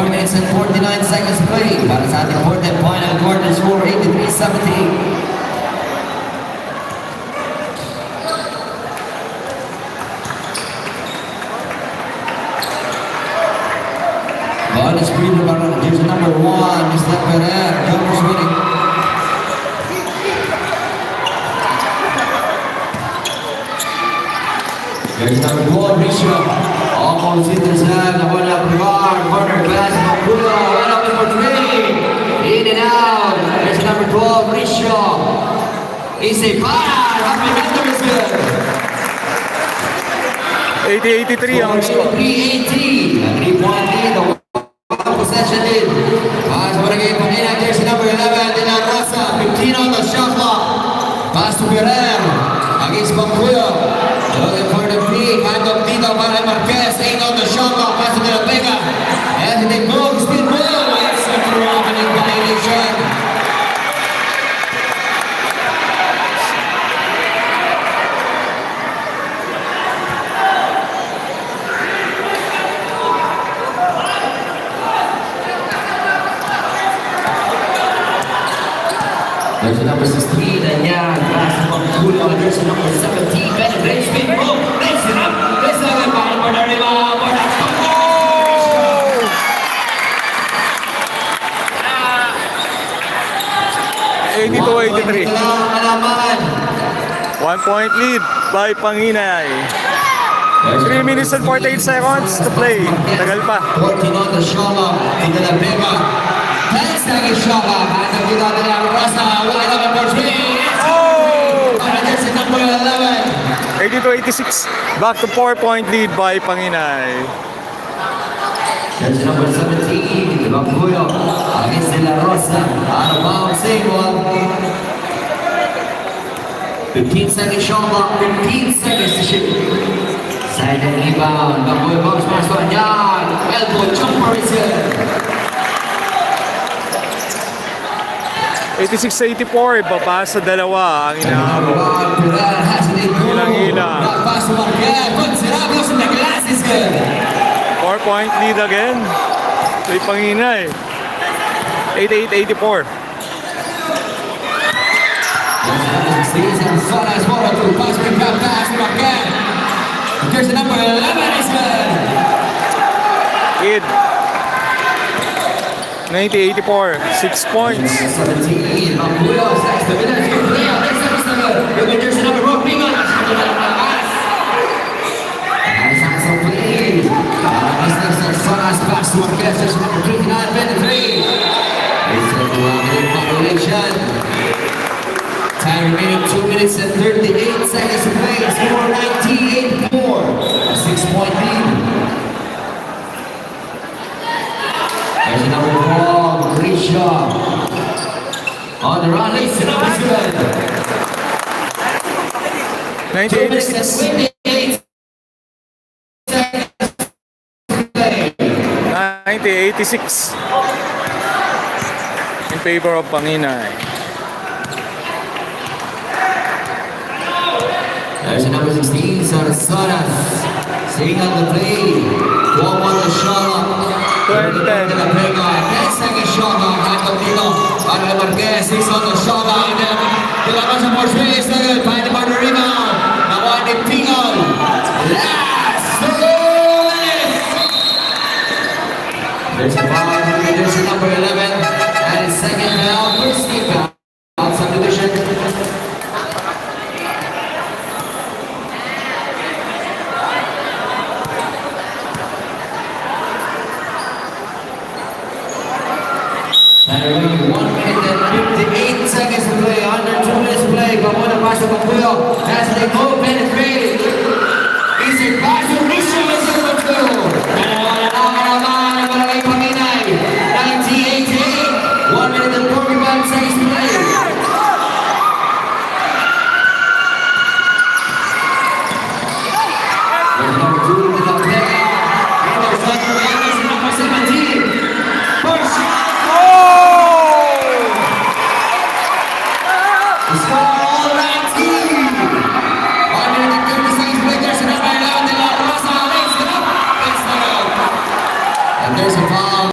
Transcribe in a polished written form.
4 minutes and 49 seconds play. Para sa ating quarter final quarter score 83-70. Ball is free to jersey number 1, Mr. Ferrer, Jumpers winning. Jersey number 12, Risha. Almost hit his hand, the one up the bar, corner pass, Makulo, one up for 3. In and out, jersey number 12, Risha. Easy pass, happy Hunter is good. 80-83 ang score. 3-80, 3-point lead. Possession lead. Pass for the game from Ina, jersey number 11, De La Rosa, 15 on the shot clock. Pass to Guerrero, against Bancuyo. Looking for the free, hand of Tito para Marquez, 8 on the shot clock, pass to De La Vega. And they move, still move, it's a opening violation. Jersey number 16, Danyan, pass to Bancuyo, jersey number 17, penetration, boom, raise it up, for the rebound, for the goal! 82-83. 1 point lead by Panginay. 3 minutes and 48 seconds to play. Tagal pa. 14 on the shot clock, De La Vega. 10 seconds shot clock, hand of Tito De La Rosa, wide open for 3. Oh! Para jersey number 11. 82-86. Back to 4-point lead by Panginay. Jersey number 17, Bancuyo, against De La Rosa, out of bounds, single. 15 seconds shot clock, 15 seconds to shoot. Side and rebound, Bancuyo bounce pass to Anyan, elbow jumper is good. 86-84, baba sa dalawa ang inaabot. Ilang-ila. 4-point lead again. May Panginay. 88-84. Jersey number 11 is good. Kid. 90-84, 6 points. 17, Bancuyo, 6 minutes, good play on this episode. Jersey number 4, Pingon. Nice hands of play. Sonas pass to Marquez, jersey number 59, 23. It's a good population. Time remaining 2 minutes and 38 seconds to play. Score 98-4. A 6-point lead. There's number 4, Risha. On the run, listen up, it's good. 90-86. 90-86 in favor of Panginay. There's number 16, Sonas. Sitting on the play. 12 on the shot. 12-10. 10 second shot. Hand of Tito. Para Marquez. 6 on the shot. De La Rosa for 3 is good. Find the partner rebound. Now on the Pingon. Last goal. There's a foul. There's number 11. And second foul. First team foul. Subdivision. Time